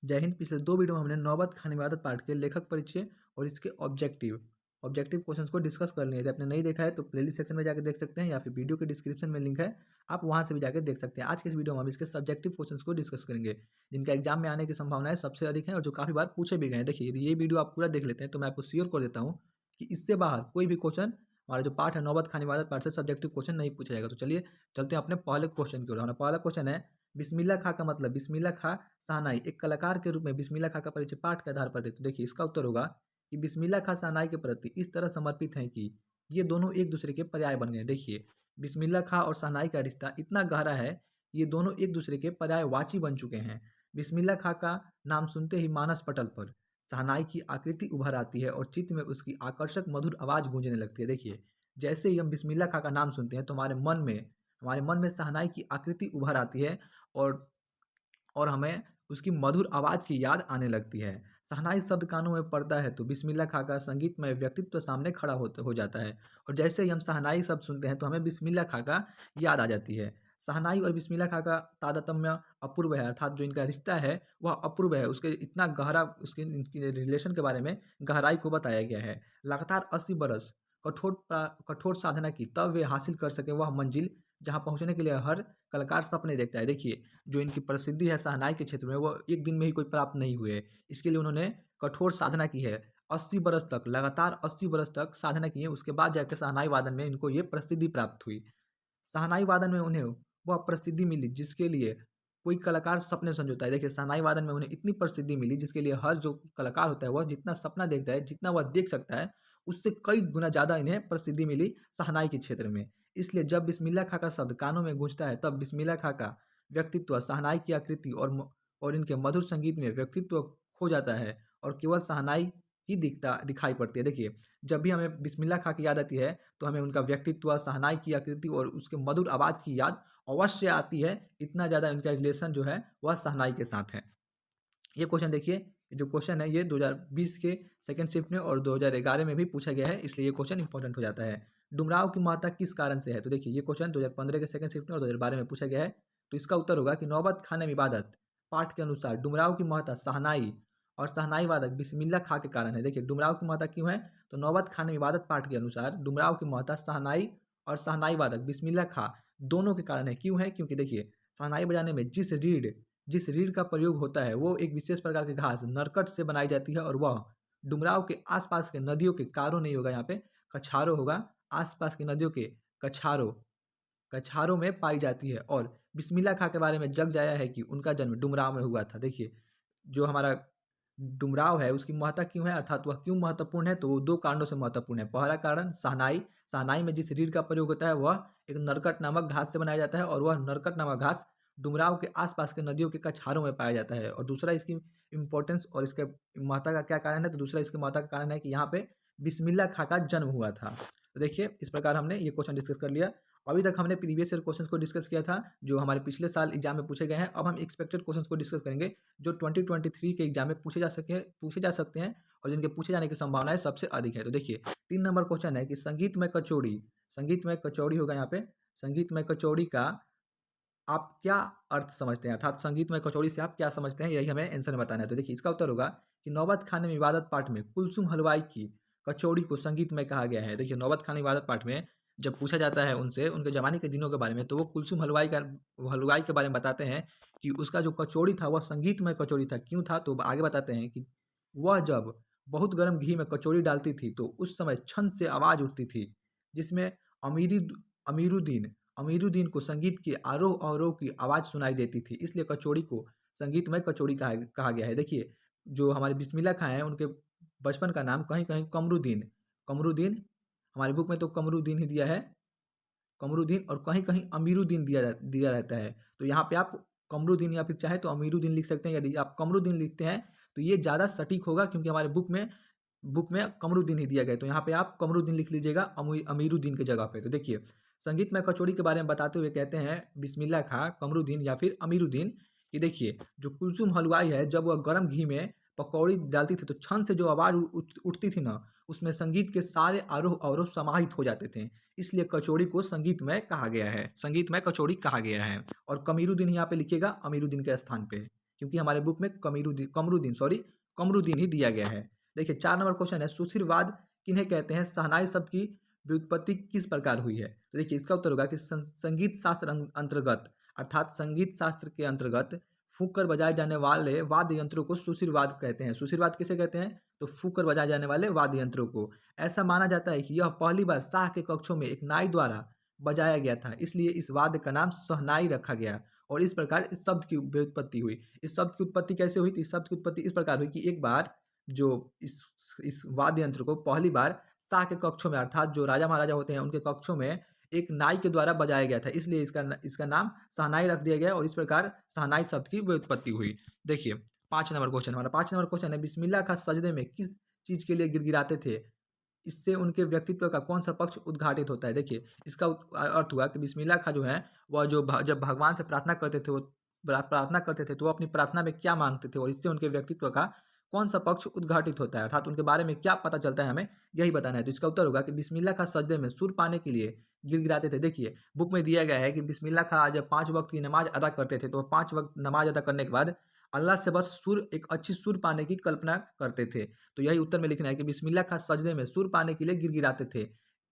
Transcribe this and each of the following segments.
जय हिंद। पिछले 2 वीडियो में हमने नौबत खान इबादत पाठ के लेखक परिचय और इसके ऑब्जेक्टिव क्वेश्चंस को डिस्कस कर लिए थे। आपने नहीं देखा है तो प्लेलिस्ट सेक्शन में जाकर देख सकते हैं या फिर वीडियो के डिस्क्रिप्शन में लिंक है, आप वहां से भी जाकर देख सकते हैं। आज के इस वीडियो में हम इसके सब्जेक्टिव क्वेश्चंस को डिस्कस करेंगे जिनका एग्जाम में आने की संभावनाएं सबसे अधिक हैं और जो काफी बार पूछे भी गए हैं। देखिए, यदि ये वीडियो आप पूरा देख लेते हैं तो मैं आपको श्योर कर देता हूँ कि इससे बाहर कोई भी क्वेश्चन हमारा जो पाठ है नौबत खान इबादत पाठ से सब्जेक्टिव क्वेश्चन नहीं पूछा जाएगा। तो चलिए चलते हैं अपने पहले क्वेश्चन की ओर। हमारा पहला क्वेश्चन है, बिस्मिल्लाह खां का मतलब। बिस्मिल्लाह खां शहनाई एक कलाकार के रूप में बिस्मिल्लाह खां का परिचय पाठ के आधार पर देते। तो देखिए, इसका उत्तर होगा कि बिस्मिल्लाह खां शहनाई के प्रति इस तरह समर्पित हैं कि ये दोनों एक दूसरे के पर्याय बन गए। देखिए, बिस्मिल्लाह खां और शहनाई का रिश्ता इतना गहरा है, ये दोनों एक दूसरे के पर्यायवाची बन चुके हैं। बिस्मिल्लाह खां का नाम सुनते ही मानस पटल पर शहनाई की आकृति उभर आती है और चित्त में उसकी आकर्षक मधुर आवाज गूंजने लगती है। देखिए, जैसे ही हम बिस्मिल्लाह खां का नाम सुनते हैं तो हमारे मन में शहनाई की आकृति उभर आती है और हमें उसकी मधुर आवाज़ की याद आने लगती है। शहनाई शब्द कानों में पड़ता है तो बिस्मिल्लाह खां का संगीतमय व्यक्तित्व सामने खड़ा हो जाता है और जैसे ही हम शहनाई शब्द सुनते हैं तो हमें बिस्मिल्लाह खां का याद आ जाती है। शहनाई और बिस्मिल्लाह खां का तादात्म्य अपूर्व है, अर्थात जो इनका रिश्ता है वह अपूर्व है। उसके इतना गहरा, उसके इनकी रिलेशन के बारे में गहराई को बताया गया है। लगातार 80 बरस कठोर साधना की तब वे हासिल कर सके वह मंजिल जहाँ पहुँचने के लिए हर कलाकार सपने देखता है। देखिए, जो इनकी प्रसिद्धि है शहनाई के क्षेत्र में वो एक दिन में ही कोई प्राप्त नहीं हुए है। इसके लिए उन्होंने कठोर साधना की है। 80 बरस तक, लगातार 80 बरस तक साधना की है, उसके बाद जाके शहनाई वादन में इनको ये प्रसिद्धि प्राप्त हुई। शहनाई वादन में उन्हें वह प्रसिद्धि मिली जिसके लिए कोई कलाकार सपने संजोता है। देखिए, शहनाई वादन में उन्हें इतनी प्रसिद्धि मिली जिसके लिए हर जो कलाकार होता है वह जितना सपना देखता है, जितना वह देख सकता है, उससे कई गुना ज़्यादा इन्हें प्रसिद्धि मिली शहनाई के क्षेत्र में। इसलिए जब बिस्मिल्लाह खां का शब्द कानों में गूंजता है तब बिस्मिल्लाह खां का व्यक्तित्व, शहनाई की आकृति और इनके मधुर संगीत में व्यक्तित्व खो जाता है और केवल शहनाई ही दिखाई पड़ती है। देखिए, जब भी हमें बिस्मिल्लाह खां की याद आती है तो हमें उनका व्यक्तित्व, शहनाई की आकृति और उसके मधुर आवाज़ की याद अवश्य आती है। इतना ज़्यादा इनका रिलेशन जो है वह शहनाई के साथ है। ये क्वेश्चन देखिए, ये जो क्वेश्चन है ये 2020 के सेकंड शिफ्ट में और 2011 में भी पूछा गया है, इसलिए ये क्वेश्चन इंपॉर्टेंट हो जाता है। डुमराव की महत्ता किस कारण से है? तो देखिए, ये क्वेश्चन 2015 के सेकंड शिफ्ट में और 2012 में पूछा गया है। तो इसका उत्तर होगा कि नौबत खाने इबादत पाठ के अनुसार डुमराव की महत्ता शहनाई और शहनाई वादक बिस्मिल्लाह खां के कारण है। देखिए, डुमराव की महत्ता क्यों है? तो नौबत खाने इबादत पाठ के अनुसार डुमराव की महत्ता शहनाई और शहनाई वादक बिस्मिल्लाह खां दोनों के कारण है। क्यों है? क्योंकि देखिए, शहनाई बजाने में जिस रीढ़ का प्रयोग होता है वो एक विशेष प्रकार के घास नरकट से बनाई जाती है और वह डुमराव के आसपास के नदियों के कारों नहीं होगा, यहाँ पे कछारों होगा। आसपास की नदियों के कछारों कछारों में पाई जाती है और बिस्मिल्लाह खां के बारे में जग जाया है कि उनका जन्म डुमराव में हुआ था। देखिए, जो हमारा डुमराव है उसकी महत्ता क्यों है, अर्थात वह क्यों महत्वपूर्ण है? तो वो 2 कारणों से महत्वपूर्ण है। पहला कारण शहनाई में जिस रीढ़ का प्रयोग होता है वह एक नरकट नामक घास से बनाया जाता है और वह नरकट नामक घास डुमराव के आसपास के नदियों के कछारों में पाया जाता है। और दूसरा इसकी इम्पोर्टेंस और इसके महत्ता का क्या कारण है? तो दूसरा इसके महत्ता का कारण है कि यहाँ पे बिस्मिल्लाह खां का जन्म हुआ था। तो देखिए, इस प्रकार हमने ये क्वेश्चन डिस्कस कर लिया। अभी तक हमने प्रीवियस ईयर क्वेश्चंस को डिस्कस किया था जो हमारे पिछले साल एग्जाम में पूछे गए हैं। अब हम एक्सपेक्टेड क्वेश्चंस को डिस्कस करेंगे जो 2023 के एग्जाम में पूछे जा सकते हैं और जिनके पूछे जाने की संभावनाएं सबसे अधिक है। तो देखिए, 3 नंबर क्वेश्चन है कि संगीतमय कचौड़ी होगा यहाँ पे। संगीतमय कचौड़ी का आप क्या अर्थ समझते हैं, अर्थात संगीतमय कचौड़ी से आप क्या समझते हैं, यही हमें आंसर में बताना है। तो देखिए, इसका उत्तर होगा कि नौबत खाने में इबादत पाठ में कुलसुम हलवाई की कचौड़ी को संगीतमय कहा गया है। देखिए, नौबत खाने इबादत पाठ में जब पूछा जाता है उनसे उनके जवानी के दिनों के बारे में तो वो कुलसुम हलवाई के बारे में बताते हैं कि उसका जो कचौड़ी था वह संगीतमय कचौड़ी था। क्यों था? तो आगे बताते हैं कि वह जब बहुत गर्म घी में कचौड़ी डालती थी तो उस समय छन से आवाज उठती थी जिसमें अमीरी अमीरुद्दीन अमीरुद्दीन को संगीत के आरोह अवरोह की आवाज़ सुनाई देती थी, इसलिए कचौड़ी को संगीतमय कचौड़ी कहा गया है। देखिए, जो हमारे बिस्मिल्लाह खां हैं उनके बचपन का नाम कहीं कहीं कमरुद्दीन, हमारी बुक में तो कमरुद्दीन ही दिया है, कमरुद्दीन, और कहीं कहीं अमीरुद्दीन दिया रहता है। तो यहाँ पे आप कमरुद्दीन या फिर चाहे तो अमीरुद्दीन लिख सकते हैं। यदि आप कमरुद्दीन लिखते हैं तो ये ज़्यादा सटीक होगा क्योंकि हमारे बुक में कमरुद्दीन ही दिया गया है। तो यहाँ पे आप कमरुद्दीन लिख लीजिएगा अमीरुद्दीन की जगह पे। तो देखिए, संगीतमय कचौड़ी के बारे में बताते हुए कहते हैं बिस्मिल्लाह खां, कमरुद्दीन या फिर अमीरुद्दीन कि देखिए, जो कुलसुम हलवाई है जब वह गर्म घी में पकौड़ी डालती थी तो छन से जो आवाज़ उठती थी ना, उसमें संगीत के सारे आरोह अवरोह समाहित हो जाते थे, इसलिए कचौड़ी को संगीतमय कहा गया है, संगीतमय कचौड़ी कहा गया है। और कमीरुद्दीन यहाँ पे लिखिएगा अमीरुद्दीन के स्थान पे, क्योंकि हमारे बुक में कमरुद्दीन ही दिया गया है। देखिए 4 नंबर क्वेश्चन है, सुशिरवाद किन्हें कहते हैं? शहनाई शब्द की व्युत्पत्ति किस प्रकार हुई है? तो देखिए इसका उत्तर होगा कि संगीत शास्त्र अंतर्गत, अर्थात संगीत शास्त्र के अंतर्गत फूंक कर बजाए जाने वाले वाद्य यंत्रों को सुशिरवाद कहते हैं। सुशिरवाद किसे कहते हैं? तो फूंक कर बजाए जाने वाले वाद्य यंत्रों को। ऐसा माना जाता है कि यह पहली बार शाह के कक्षों में एक नाई द्वारा बजाया गया था, इसलिए इस वाद्य का नाम शहनाई रखा गया और इस प्रकार इस शब्द की व्युत्पत्ति हुई। इस शब्द की उत्पत्ति कैसे हुई? तो इस शब्द की उत्पत्ति इस प्रकार हुई कि एक बार जो इस वाद्य यंत्र को पहली बार शाह के कक्षों में, अर्थात जो राजा महाराजा होते हैं उनके कक्षों में एक नाई के द्वारा बजाया गया था, इसलिए इसका नाम शहनाई रख दिया गया और इस प्रकार शहनाई शब्द की व्युत्पत्ति हुई। देखिए 5 नंबर क्वेश्चन, हमारा 5 नंबर क्वेश्चन है, बिस्मिल्लाह खां सजदे में किस चीज के लिए गिड़गिड़ाते थे? इससे उनके व्यक्तित्व का कौन सा पक्ष उद्घाटित होता है? देखिए इसका अर्थ हुआ कि बिस्मिल्लाह खां जो है वह जब भगवान से प्रार्थना करते थे, वो प्रार्थना करते थे तो वो अपनी प्रार्थना में क्या मांगते थे और इससे उनके व्यक्तित्व का कौन सा पक्ष उद्घाटित होता है, अर्थात उनके बारे में क्या पता चलता है, हमें यही बताना है। तो इसका उत्तर होगा कि बिस्मिल्लाह खां सजदे में सुर पाने के लिए गिड़गिड़ाते थे। देखिए बुक में दिया गया है कि बिस्मिल्लाह खां जब 5 वक्त की नमाज अदा करते थे तो 5 वक्त नमाज अदा करने के बाद अल्लाह से बस एक अच्छी सुर पाने की कल्पना करते थे। तो यही उत्तर में लिखना है कि बिस्मिल्लाह खां सजदे में सुर पाने के लिए गिड़गिड़ाते थे।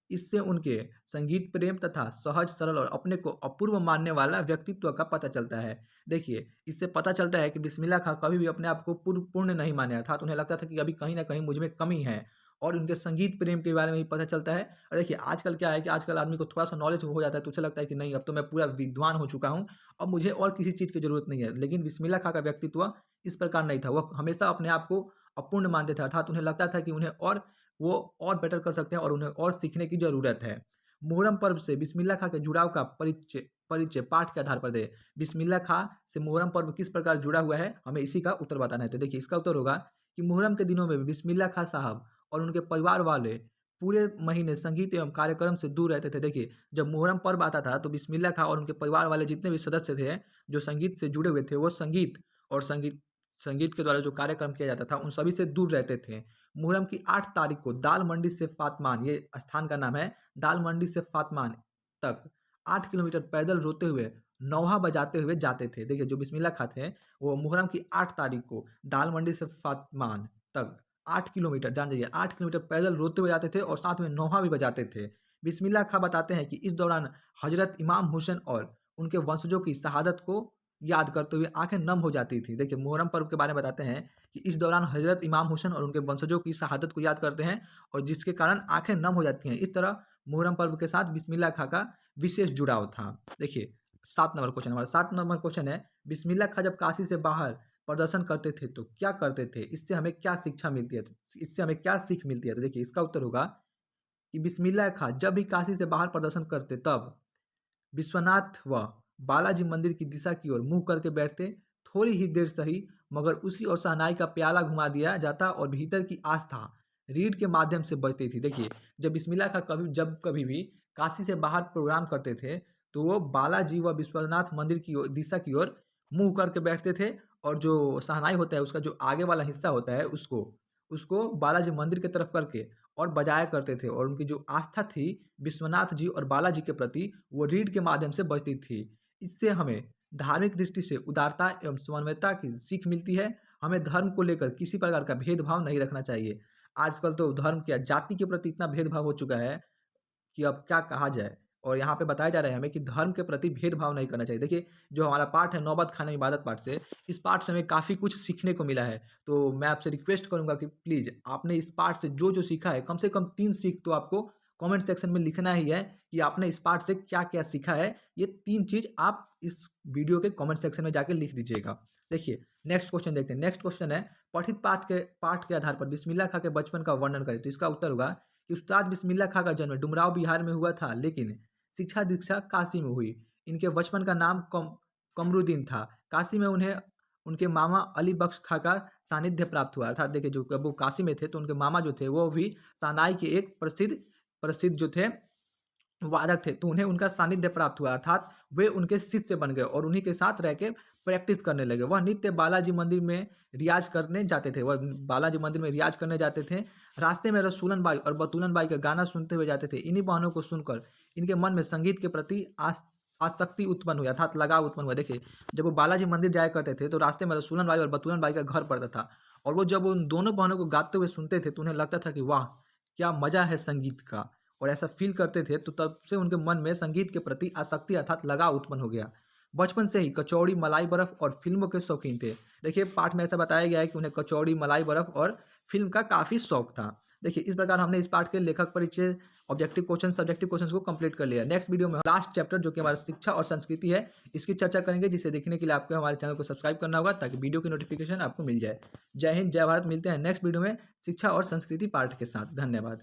इससे उनके संगीत प्रेम तथा सहज सरल और अपने को अपूर्व मानने वाला व्यक्तित्व का पता चलता है। देखिए इससे पता चलता है कि बिस्मिल्लाह खां कभी भी अपने आप को पूर्ण नहीं माने, अर्थात उन्हें लगता था कि अभी कहीं ना कहीं मुझ में कमी है और उनके संगीत प्रेम के बारे में भी पता चलता है। और देखिए आजकल क्या है कि आजकल आदमी को थोड़ा सा नॉलेज हो जाता है तो उसे लगता है कि नहीं, अब तो मैं पूरा विद्वान हो चुका हूँ, अब मुझे और किसी चीज़ की जरूरत नहीं है। लेकिन बिस्मिल्लाह खां का व्यक्तित्व इस प्रकार नहीं था, वह हमेशा अपने आप को अपूर्ण मानते थे, अर्थात उन्हें लगता था कि वो और बेटर कर सकते हैं और उन्हें और सीखने की ज़रूरत है। मुहर्रम पर्व से बिस्मिल्लाह खां के जुड़ाव का परिचय परिचय पाठ के आधार पर दें। बिस्मिल्लाह खां से मुहर्रम पर्व किस प्रकार जुड़ा हुआ है, हमें इसी का उत्तर बताना है। तो देखिए इसका उत्तर होगा कि मुहर्रम के दिनों में बिस्मिल्लाह खां साहब और उनके परिवार वाले पूरे महीने संगीत एवं कार्यक्रम से दूर रहते थे। देखिए जब मुहर्रम पर्व आता था तो बिस्मिल्लाह खां और उनके परिवार वाले जितने भी सदस्य थे जो संगीत से जुड़े हुए थे, वो संगीत के द्वारा जो कार्यक्रम किया जाता था उन सभी से दूर रहते थे। मुहर्रम की 8 तारीख को दाल मंडी से फातमान, ये स्थान का नाम है, दाल मंडी से फातमान तक 8 किलोमीटर पैदल रोते हुए नौहा बजाते हुए जाते थे। देखिए जो बिस्मिल्लाह खां थे वो मुहर्रम की 8 तारीख को दाल मंडी से फातमान तक 8 किलोमीटर, जान जाइए 8 किलोमीटर पैदल रोते हुए जाते थे और साथ में नौहा भी बजाते थे। बिस्मिल्लाह खां बताते हैं कि इस दौरान हजरत इमाम हुसैन और उनके वंशजों की शहादत को याद करते हुए आंखें नम हो जाती थी। देखिए मुहर्रम पर्व के बारे में बताते हैं कि इस दौरान हजरत इमाम हुसैन और उनके वंशजों की शहादत को याद करते हैं और जिसके कारण आंखें नम हो जाती हैं। इस तरह मुहर्रम पर्व के साथ बिस्मिल्लाह खां का विशेष जुड़ाव था। देखिए 7 नंबर क्वेश्चन, हमारा 7 नंबर क्वेश्चन है, बिस्मिल्लाह खां जब काशी से बाहर प्रदर्शन करते थे तो क्या करते थे? इससे हमें क्या शिक्षा मिलती है? इससे हमें क्या सीख मिलती है? तो देखिए इसका उत्तर होगा कि बिस्मिल्लाह खां जब भी काशी से बाहर प्रदर्शन करते तब विश्वनाथ व बालाजी मंदिर की दिशा की ओर मुंह करके बैठते। थोड़ी ही देर सही मगर उसी और शहनाई का प्याला घुमा दिया जाता और भीतर की आस्था रीढ़ के माध्यम से बजती थी। देखिए जब बिस्मिल्लाह खां कभी भी काशी से बाहर प्रोग्राम करते थे तो वो बालाजी व विश्वनाथ मंदिर की दिशा की ओर मुंह करके बैठते थे और जो शहनाई होता है उसका जो आगे वाला हिस्सा होता है उसको उसको बालाजी मंदिर की तरफ करके और बजाया करते थे और उनकी जो आस्था थी विश्वनाथ जी और बालाजी के प्रति वो रीढ़ के माध्यम से बजती थी। इससे हमें धार्मिक दृष्टि से उदारता एवं समन्वयता की सीख मिलती है। हमें धर्म को लेकर किसी प्रकार का भेदभाव नहीं रखना चाहिए। आजकल तो धर्म क्या जाति के प्रति इतना भेदभाव हो चुका है कि अब क्या कहा जाए। और यहाँ पे बताया जा रहा है हमें कि धर्म के प्रति भेदभाव नहीं करना चाहिए। देखिए जो हमारा पाठ है नौबत खाने इबादत पाठ से, इस पाठ से हमें काफ़ी कुछ सीखने को मिला है। तो मैं आपसे रिक्वेस्ट करूँगा कि प्लीज़ आपने इस पाठ से जो जो सीखा है कम से कम 3 सीख तो आपको कमेंट सेक्शन में लिखना ही है कि आपने इस पाठ से क्या क्या सीखा है। ये 3 चीज़ आप इस वीडियो के कमेंट सेक्शन में जाके लिख दीजिएगा। देखिए नेक्स्ट क्वेश्चन देखते हैं। नेक्स्ट क्वेश्चन है, पठित पाठ के आधार पर बिस्मिल्लाह खां के बचपन का वर्णन करें। तो इसका उत्तर होगा कि उस्ताद बिस्मिल्लाह खां का जन्म डुमराव बिहार में हुआ था लेकिन शिक्षा दीक्षा काशी में हुई। इनके बचपन का नाम कमरुद्दीन था। काशी में उन्हें उनके मामा अली बख्श खां का सानिध्य प्राप्त हुआ। अर्थात देखिए जो वो काशी में थे तो उनके मामा जो थे वो भी सानाई के एक प्रसिद्ध प्रसिद्ध जो थे वादक थे, तो उन्हें उनका सानिध्य प्राप्त हुआ, अर्थात वे उनके शिष्य बन गए और उन्हीं के साथ रह के प्रैक्टिस करने लगे। वह नित्य बालाजी मंदिर में रियाज करने जाते थे। रास्ते में रसूलन बाई और बतूलन बाई का गाना सुनते हुए जाते थे। इन्हीं बहनों को सुनकर इनके मन में संगीत के प्रति आसक्ति उत्पन्न हुई अर्थात लगाव उत्पन्न हुआ। देखिए, जब वो बालाजी मंदिर जाया करते थे तो रास्ते में रसूलन बाई और बतूरन बाई का घर पड़ता था और वो जब उन दोनों बहनों को गाते हुए सुनते थे तो उन्हें लगता था कि वाह! क्या मज़ा है संगीत का, और ऐसा फ़ील करते थे, तो तब से उनके मन में संगीत के प्रति आसक्ति अर्थात लगाव उत्पन्न हो गया। बचपन से ही कचौड़ी, मलाई बर्फ़ और फ़िल्मों के शौकीन थे। देखिए, पाठ में ऐसा बताया गया है कि उन्हें कचौड़ी, मलाई बर्फ़ और फ़िल्म का काफ़ी शौक था। देखिए, इस प्रकार हमने इस पाठ के लेखक परिचय, ऑब्जेक्टिव क्वेश्चन, सब्जेक्टिव क्वेश्चंस को कंप्लीट कर लिया। नेक्स्ट वीडियो में लास्ट चैप्टर जो कि हमारा शिक्षा और संस्कृति है, इसकी चर्चा करेंगे, जिसे देखने के लिए आपको हमारे चैनल को सब्सक्राइब करना होगा ताकि वीडियो की नोटिफिकेशन आपको मिल जाए। जय हिंद, जय भारत। मिलते हैं नेक्स्ट वीडियो में शिक्षा और संस्कृति पार्ट के साथ। धन्यवाद।